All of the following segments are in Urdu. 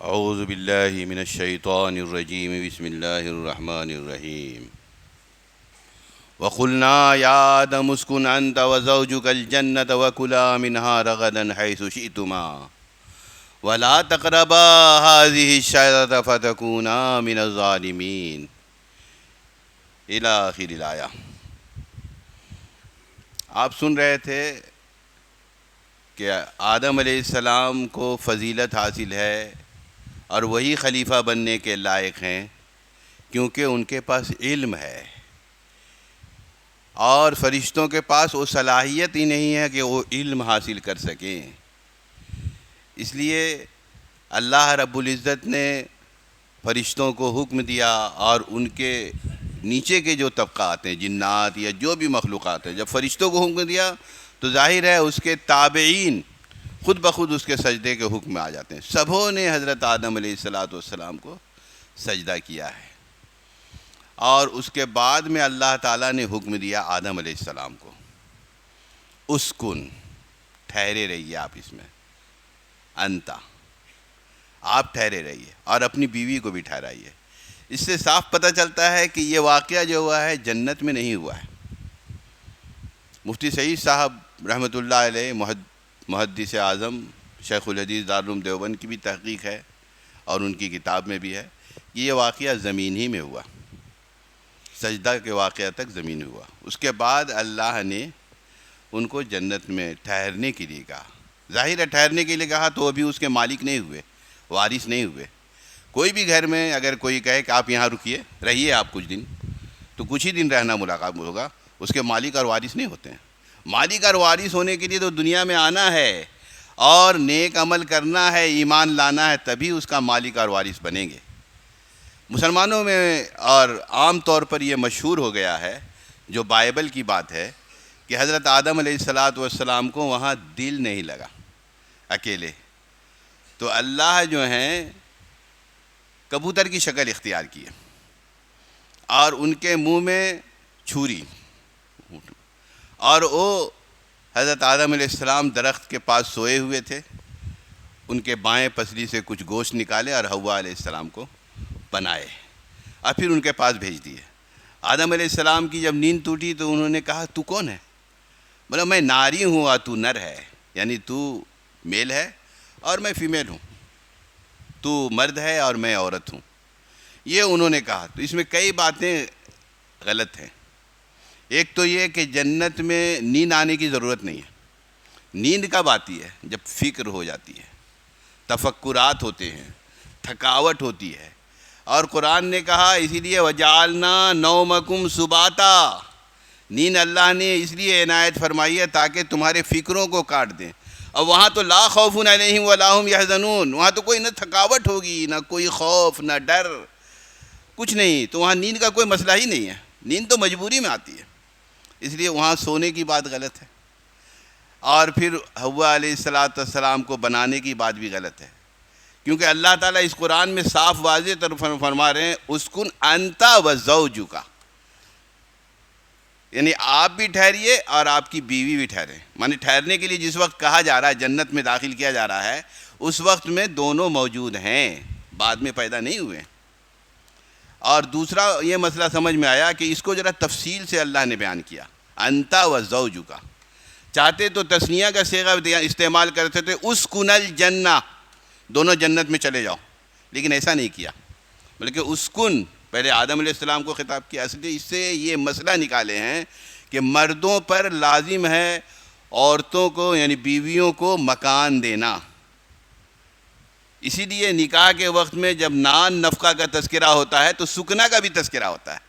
اعوذ باللہ من الشیطان الرجیم بسم اللہ الرحمن الرحیم وقلنا یا آدم اسکن انت وزوجک الجنة وکلا منها رغدا حیث شئتما ولا تقربا هذه الشجرة فتکونا من الظالمین الی آخر الآیہ۔ آپ سن رہے تھے کہ آدم علیہ السلام کو فضیلت حاصل ہے اور وہی خلیفہ بننے کے لائق ہیں کیونکہ ان کے پاس علم ہے، اور فرشتوں کے پاس وہ صلاحیت ہی نہیں ہے کہ وہ علم حاصل کر سکیں۔ اس لیے اللہ رب العزت نے فرشتوں کو حکم دیا، اور ان کے نیچے کے جو طبقات ہیں، جنات یا جو بھی مخلوقات ہیں، جب فرشتوں کو حکم دیا تو ظاہر ہے اس کے تابعین خود بخود اس کے سجدے کے حکم میں آ جاتے ہیں۔ سبھوں نے حضرت آدم علیہ السلام کو سجدہ کیا ہے، اور اس کے بعد میں اللہ تعالیٰ نے حکم دیا آدم علیہ السلام کو، اسکن، ٹھہرے رہیے آپ اس میں، انتا، آپ ٹھہرے رہیے اور اپنی بیوی کو بھی ٹھہرائیے۔ اس سے صاف پتہ چلتا ہے کہ یہ واقعہ جو ہوا ہے جنت میں نہیں ہوا ہے۔ مفتی سعید صاحب رحمۃ اللہ علیہ محدث اعظم شیخ الحدیث دارالعلوم دیوبند کی بھی تحقیق ہے، اور ان کی کتاب میں بھی ہے کہ یہ واقعہ زمین ہی میں ہوا، سجدہ کے واقعہ تک زمین ہوا۔ اس کے بعد اللہ نے ان کو جنت میں ٹھہرنے کے لیے کہا۔ ظاہر ہے ٹھہرنے کے لیے کہا تو ابھی اس کے مالک نہیں ہوئے، وارث نہیں ہوئے۔ کوئی بھی گھر میں اگر کوئی کہے کہ آپ یہاں رکیے، رہیے آپ کچھ دن، تو کچھ ہی دن رہنا ملاقات ہوگا، اس کے مالک اور وارث نہیں ہوتے ہیں۔ مالک اور وارث ہونے کے لیے تو دنیا میں آنا ہے اور نیک عمل کرنا ہے، ایمان لانا ہے، تبھی اس کا مالک اور وارث بنیں گے۔ مسلمانوں میں اور عام طور پر یہ مشہور ہو گیا ہے، جو بائبل کی بات ہے، کہ حضرت آدم علیہ السلام کو وہاں دل نہیں لگا اکیلے، تو اللہ جو ہیں کبوتر کی شکل اختیار کی ہے، اور ان کے منہ میں چھری، اور وہ حضرت آدم علیہ السلام درخت کے پاس سوئے ہوئے تھے، ان کے بائیں پسلی سے کچھ گوشت نکالے اور حوا علیہ السلام کو بنائے اور پھر ان کے پاس بھیج دیے۔ آدم علیہ السلام کی جب نیند ٹوٹی تو انہوں نے کہا تو کون ہے؟ بولا میں ناری ہوں اور تو نر ہے، یعنی تو میل ہے اور میں فیمیل ہوں، تو مرد ہے اور میں عورت ہوں، یہ انہوں نے کہا۔ تو اس میں کئی باتیں غلط ہیں۔ ایک تو یہ کہ جنت میں نیند آنے کی ضرورت نہیں ہے۔ نیند کب آتی ہے؟ جب فکر ہو جاتی ہے، تفکرات ہوتے ہیں، تھکاوٹ ہوتی ہے، اور قرآن نے کہا اسی لیے وَجَعَلْنَا نَوْمَكُمْ سُبَاتًا، نیند اللہ نے اس لیے عنایت فرمائی ہے تاکہ تمہارے فکروں کو کاٹ دیں۔ اور وہاں تو لا خوف علیہم ولا هم يحزنون، وہاں تو کوئی نہ تھکاوٹ ہوگی، نہ کوئی خوف، نہ ڈر، کچھ نہیں، تو وہاں نیند کا کوئی مسئلہ ہی نہیں ہے۔ نیند تو مجبوری میں آتی ہے، اس لیے وہاں سونے کی بات غلط ہے، اور پھر حوا علیہ السلام کو بنانے کی بات بھی غلط ہے، کیونکہ اللہ تعالیٰ اس قرآن میں صاف واضح طور پر فرما رہے ہیں اسکن انتا وزوجک، یعنی آپ بھی ٹھہریے اور آپ کی بیوی بھی ٹھہرے۔ معنی ٹھہرنے کے لیے جس وقت کہا جا رہا ہے، جنت میں داخل کیا جا رہا ہے، اس وقت میں دونوں موجود ہیں، بعد میں پیدا نہیں ہوئے۔ اور دوسرا یہ مسئلہ سمجھ میں آیا کہ اس کو ذرا تفصیل سے اللہ نے بیان کیا، انتا وزوجک، چاہتے تو تثنیہ کا صیغہ استعمال کرتے تھے اسکن الجنہ، دونوں جنت میں چلے جاؤ، لیکن ایسا نہیں کیا، بلکہ اسکن پہلے آدم علیہ السلام کو خطاب کیا۔ اس لیے اس سے یہ مسئلہ نکالے ہیں کہ مردوں پر لازم ہے عورتوں کو یعنی بیویوں کو مکان دینا۔ اسی لیے نکاح کے وقت میں جب نان نفقہ کا تذکرہ ہوتا ہے تو سکنا کا بھی تذکرہ ہوتا ہے،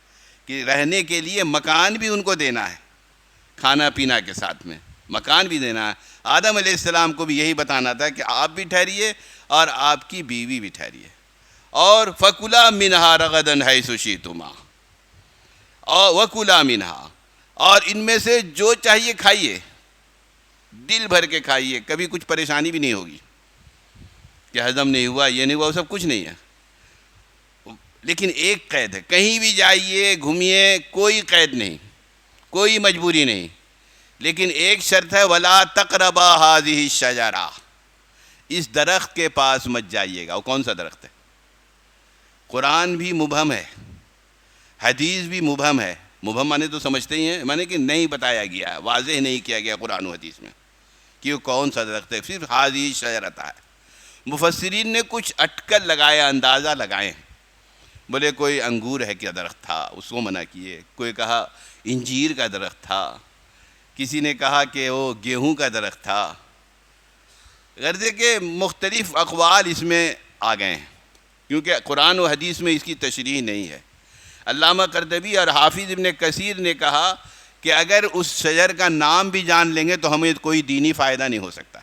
کہ رہنے کے لیے مکان بھی ان کو دینا ہے، کھانا پینا کے ساتھ میں مکان بھی دینا ہے۔ آدم علیہ السلام کو بھی یہی بتانا تھا کہ آپ بھی ٹھہریے اور آپ کی بیوی بھی ٹھہریے، اور فَكُلَا مِنْهَا رَغَدًا حَيْثُ شِئْتُمَا، اور وَكُلَا مِنْهَا، اور ان میں سے جو چاہیے کھائیے، دل بھر کے کھائیے، کبھی کچھ پریشانی بھی نہیں ہوگی کہ ہضم نہیں ہوا، یہ نہیں ہوا، وہ سب کچھ نہیں ہے۔ لیکن ایک قید ہے، کہیں بھی جائیے گھومیے، کوئی قید نہیں، کوئی مجبوری نہیں، لیکن ایک شرط ہے وَلَا تَقْرَبَا هَذِهِ الشَّجَرَةَ، اس درخت کے پاس مت جائیے گا. وہ کون سا درخت ہے؟ قرآن بھی مبہم ہے، حدیث بھی مبہم ہے. مبہم مانے تو سمجھتے ہی ہیں، مانے کہ نہیں بتایا گیا، واضح نہیں کیا گیا قرآن و حدیث میں کہ وہ کون سا درخت ہے. صرف حاضی شجرۃ ہے. مفسرین نے کچھ اٹکل لگایا، اندازہ لگائے. بولے کوئی انگور ہے کیا درخت تھا، اس کو منع کیے. کوئی کہا انجیر کا درخت تھا، کسی نے کہا کہ وہ گیہوں کا درخت تھا. غرض کہ مختلف اقوال اس میں آ گئے ہیں، کیونکہ قرآن و حدیث میں اس کی تشریح نہیں ہے. علامہ قرطبی اور حافظ ابن کثیر نے کہا کہ اگر اس شجر کا نام بھی جان لیں گے تو ہمیں کوئی دینی فائدہ نہیں ہو سکتا،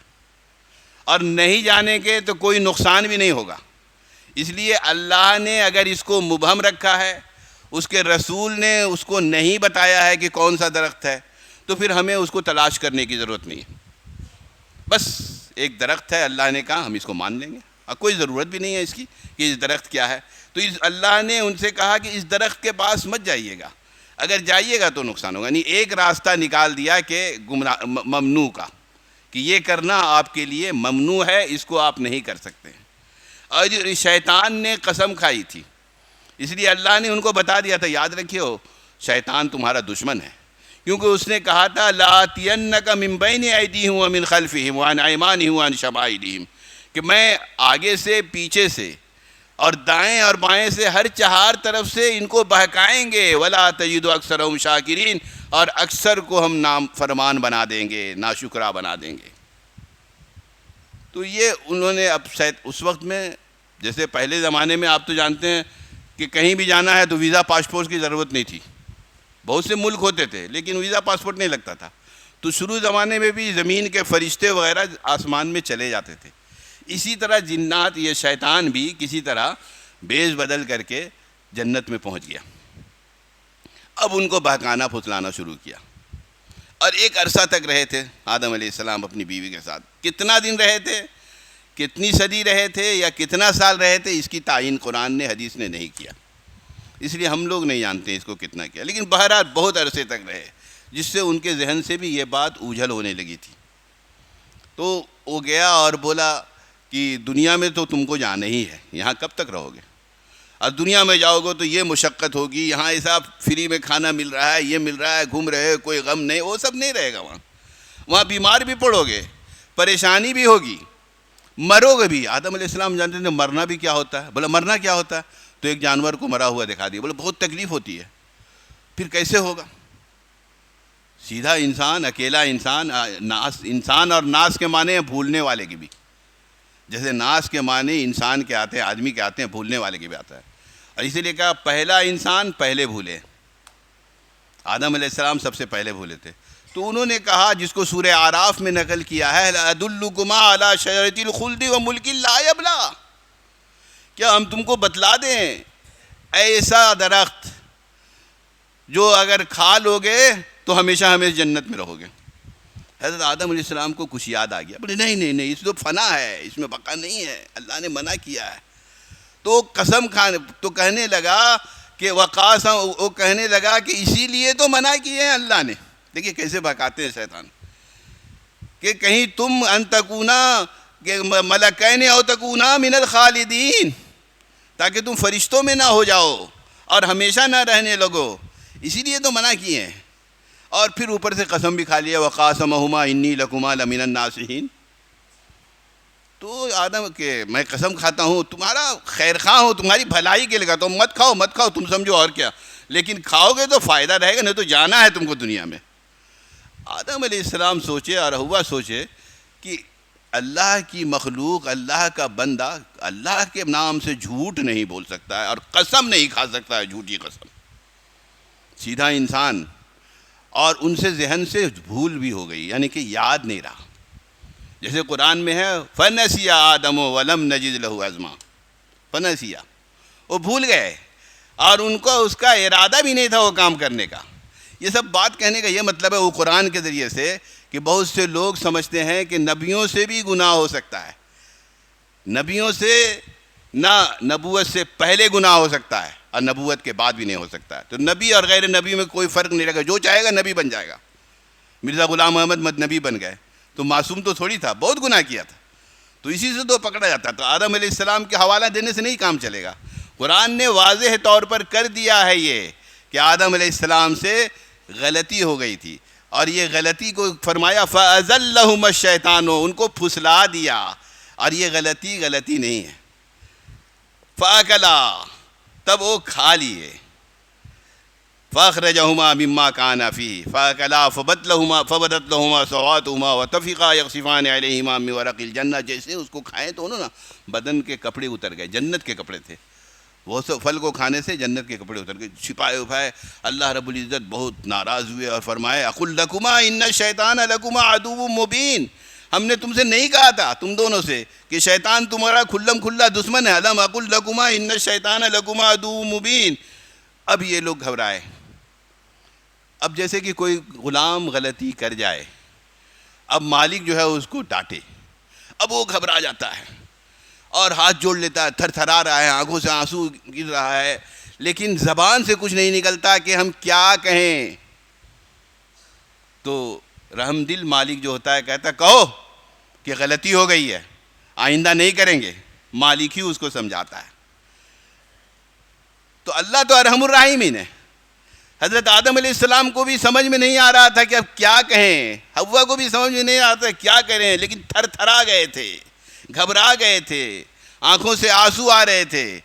اور نہیں جانیں گے تو کوئی نقصان بھی نہیں ہوگا. اس لیے اللہ نے اگر اس کو مبہم رکھا ہے، اس کے رسول نے اس کو نہیں بتایا ہے کہ کون سا درخت ہے، تو پھر ہمیں اس کو تلاش کرنے کی ضرورت نہیں ہے. بس ایک درخت ہے، اللہ نے کہا ہم اس کو مان لیں گے، اور کوئی ضرورت بھی نہیں ہے اس کی کہ اس درخت کیا ہے. تو اللہ نے ان سے کہا کہ اس درخت کے پاس مت جائیے گا، اگر جائیے گا تو نقصان ہوگا. یعنی ایک راستہ نکال دیا کہ ممنوع کا، کہ یہ کرنا آپ کے لیے ممنوع ہے، اس کو آپ نہیں کر سکتے. اور شیطان نے قسم کھائی تھی، اس لیے اللہ نے ان کو بتا دیا تھا. یاد رکھیو، شیطان تمہارا دشمن ہے، کیونکہ اس نے کہا تھا لَآتِيَنَّكَ مِن بَيْنِ أَيْدِيهِمْ وَمِنْ خَلْفِهِمْ وَعَنْ أَيْمَانِهِمْ وَعَنْ شَمَائِلِهِمْ، کہ میں آگے سے، پیچھے سے اور دائیں اور بائیں سے ہر چہار طرف سے ان کو بہکائیں گے. وَلَا تَجِدُ أَكْثَرَهُمْ شَاكِرِينَ، اور اکثر کو ہم نام فرمان بنا دیں گے، ناشکرا بنا دیں گے. تو یہ انہوں نے اب شاید اس وقت میں، جیسے پہلے زمانے میں آپ تو جانتے ہیں کہ کہیں بھی جانا ہے تو ویزا پاسپورٹ کی ضرورت نہیں تھی. بہت سے ملک ہوتے تھے لیکن ویزا پاسپورٹ نہیں لگتا تھا. تو شروع زمانے میں بھی زمین کے فرشتے وغیرہ آسمان میں چلے جاتے تھے. اسی طرح جنات، یہ شیطان بھی کسی طرح بیز بدل کر کے جنت میں پہنچ گیا. اب ان کو بہکانا پھسلانا شروع کیا، اور ایک عرصہ تک رہے تھے آدم علیہ السلام اپنی بیوی کے ساتھ. کتنا دن رہے تھے، کتنی صدی رہے تھے، یا کتنا سال رہے تھے، اس کی تعین قرآن نے، حدیث نے نہیں کیا. اس لیے ہم لوگ نہیں جانتے اس کو کتنا کیا، لیکن بہرحال بہت عرصے تک رہے، جس سے ان کے ذہن سے بھی یہ بات اوجھل ہونے لگی تھی. تو وہ گیا اور بولا کہ دنیا میں تو تم کو جانا ہی ہے، یہاں کب تک رہو گے، اور دنیا میں جاؤ گے تو یہ مشقت ہوگی، یہاں ایسا فری میں کھانا مل رہا ہے، یہ مل رہا ہے، گھوم رہے، کوئی غم نہیں، وہ سب نہیں رہے گا. وہاں بیمار بھی پڑو گے، پریشانی بھی ہوگی، مرو گے بھی. آدم علیہ السلام جانتے تھے مرنا بھی کیا ہوتا ہے. بولا مرنا کیا ہوتا ہے؟ تو ایک جانور کو مرا ہوا دکھا دیا. بولے بہت تکلیف ہوتی ہے. پھر کیسے ہوگا؟ سیدھا انسان، اکیلا انسان. ناس، انسان اور ناس کے معنی ہیں بھولنے والے کے بھی. جیسے ناس کے معنی انسان کے آتے ہیں، آدمی کے آتے ہیں، بھولنے والے کے بھی آتا ہے. اور اسی لیے کہا پہلا انسان پہلے بھولے. آدم علیہ السلام سب سے پہلے بھولے تھے. تو انہوں نے کہا، جس کو سورہ اعراف میں نقل کیا ہے، لَأَدُلُّكُمَا عَلَى شَجَرَةِ الْخُلْدِ وَمُلْكٍ لَا يَبْلَىٰ، کیا ہم تم کو بتلا دیں ایسا درخت جو اگر کھا لو گے تو ہمیشہ ہمیشہ جنت میں رہو گے. حضرت آدم علیہ السلام کو کچھ یاد آ گیا. بولے نہیں نہیں نہیں، اس تو فنا ہے، اس میں بقا نہیں ہے، اللہ نے منع کیا ہے. تو قسم کھانے تو کہنے لگا کہ وقاسم، وہ کہنے لگا کہ اسی لیے تو منع کیے ہیں اللہ نے. دیکھیے کیسے بہکاتے ہیں شیطان، کہ کہیں تم ان تکونا ملکین او تکونا من الخالدین، تاکہ تم فرشتوں میں نہ ہو جاؤ اور ہمیشہ نہ رہنے لگو، اسی لیے تو منع کیے ہیں. اور پھر اوپر سے قسم بھی کھا لیا، وقاسمہما انی لکما لمن الناصحین. تو آدم کہ میں قسم کھاتا ہوں، تمہارا خیر خواہ ہوں، تمہاری بھلائی کے لیے کہتا ہوں، مت کھاؤ مت کھاؤ، تم سمجھو اور کیا، لیکن کھاؤ گے تو فائدہ رہے گا، نہیں تو جانا ہے تم کو دنیا میں. آدم علیہ السلام سوچے اور ہوا سوچے کہ اللہ کی مخلوق، اللہ کا بندہ اللہ کے نام سے جھوٹ نہیں بول سکتا ہے، اور قسم نہیں کھا سکتا ہے، جھوٹی قسم. سیدھا انسان، اور ان سے ذہن سے بھول بھی ہو گئی، یعنی کہ یاد نہیں رہا. جیسے قرآن میں ہے فَنَسِيَ آدَمُ وَلَمْ نَجِدْ لَهُ عَزْمًا. فَنَسِيَ، وہ بھول گئے، اور ان کو اس کا ارادہ بھی نہیں تھا وہ کام کرنے کا. یہ سب بات کہنے کا یہ مطلب ہے وہ قرآن کے ذریعے سے کہ بہت سے لوگ سمجھتے ہیں کہ نبیوں سے بھی گناہ ہو سکتا ہے، نبیوں سے نہ، نبوت سے پہلے گناہ ہو سکتا ہے اور نبوت کے بعد بھی نہیں ہو سکتا ہے. تو نبی اور غیر نبی میں کوئی فرق نہیں رہے گا، جو چاہے گا نبی بن جائے گا. مرزا غلام احمد نبی بن گئے تو معصوم تو تھوڑی تھا، بہت گناہ کیا تھا. تو اسی سے تو پکڑا جاتا. تو آدم علیہ السلام کے حوالہ دینے سے نہیں کام چلے گا. قرآن نے واضح طور پر کر دیا ہے یہ کہ آدم علیہ السلام سے غلطی ہو گئی تھی, اور یہ غلطی کو فرمایا فَأَزَلَّهُمَ الشَّيْطَانُ, ان کو پھسلا دیا, اور یہ غلطی نہیں ہے. فَأَكَلَا, تب وہ کھا لیے. فَأَخْرَجَهُمَا مِمَّا كَانَ فِيهِ فَأَكَلَا فَبَدَتْ لَهُمَا سَوْآتُهُمَا وَطَفِقَا يَخْصِفَانِ عَلَيْهِمَا مِنْ وَرَقِ الْجَنَّةِ. جیسے اس کو کھائیں تو انہوں نا بدن کے کپڑے اتر گئے, جنت کے کپڑے تھے وہ سب, پھل کو کھانے سے جنت کے کپڑے اتر گئے, چھپائے اپائے. اللہ رب العزت بہت ناراض ہوئے اور فرمائے اقل لکما ان الشیطان لکما عدو مبین, ہم نے تم سے نہیں کہا تھا تم دونوں سے کہ شیطان تمہارا کھلم کھلا دشمن ہے. الم اقل لکما ان الشیطان لکما عدو مبین. اب یہ لوگ گھبرائے. اب جیسے کہ کوئی غلام غلطی کر جائے, اب مالک جو ہے اس کو ڈانٹے, اب وہ گھبرا جاتا ہے اور ہاتھ جوڑ لیتا ہے, تھر تھرا رہا ہے, آنکھوں سے آنسو گر رہا ہے, لیکن زبان سے کچھ نہیں نکلتا کہ ہم کیا کہیں. تو رحم دل مالک جو ہوتا ہے کہتا ہے کہو کہ غلطی ہو گئی ہے, آئندہ نہیں کریں گے. مالک ہی اس کو سمجھاتا ہے. تو اللہ تو ارحم الراحمین ہے. حضرت آدم علیہ السلام کو بھی سمجھ میں نہیں آ رہا تھا کہ اب کیا کہیں, حوا کو بھی سمجھ میں نہیں آ رہا تھا کیا کریں, لیکن تھر تھرا گئے تھے, گھبرا گئے تھے, آنکھوں سے آنسو آ رہے تھے.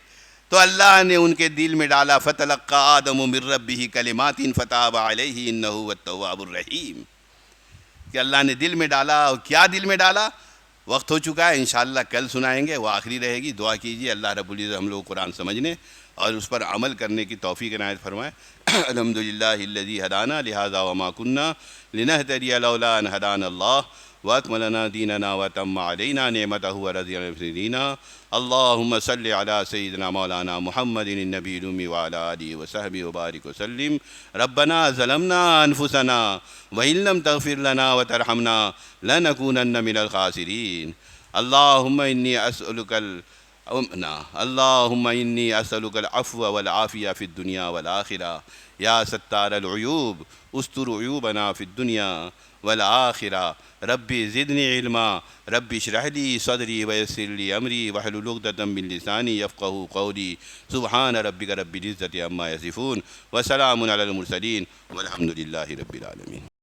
تو اللہ نے ان کے دل میں ڈالا فَتَلَقَّىٰ آدَمُ مِن رَّبِّهِ كَلِمَاتٍ فَتَابَ عَلَيْهِ إِنَّهُ هُوَ التَّوَّابُ الرَّحِيمُ. کہ اللہ نے دل میں ڈالا, اور کیا دل میں ڈالا, وقت ہو چکا ہے, انشاءاللہ کل سنائیں گے, وہ آخری رہے گی. دعا کیجیے اللہ رب العزت ہم لوگ قرآن سمجھنے اور اس پر عمل کرنے کی توفیق عنایت فرمائے. الحمدللہ الذی ہدانا لہذا وما کننا لنہتدی لولا ان ہدانا اللہ واکمل لنا دیننا وتم علینا نعمتہ ورضی دینا. اللہم صلی علی سیدنا مولانا محمد النبی الامی وعلی آلہ وصحبہ وبارک وسلم. ربنا ظلمنا انفسنا وإن لم تغفر لنا وترحمنا لنکونن من الخاسرین. اللہم انی اسألک اللہم انی اسألک العفو والعافیہ فی الدنیا والآخرہ. یا ستار العیوب استر عیوبنا فی الدنیا والآخرہ. ربی زدنی علما, ربی اشرح لی صدری ویسر لی امری واحلل عقدۃ من لسانی یفقہوا قولی. سبحان ربک رب العزۃ عما یصفون وسلام علی المرسلین والحمد للہ رب العالمین.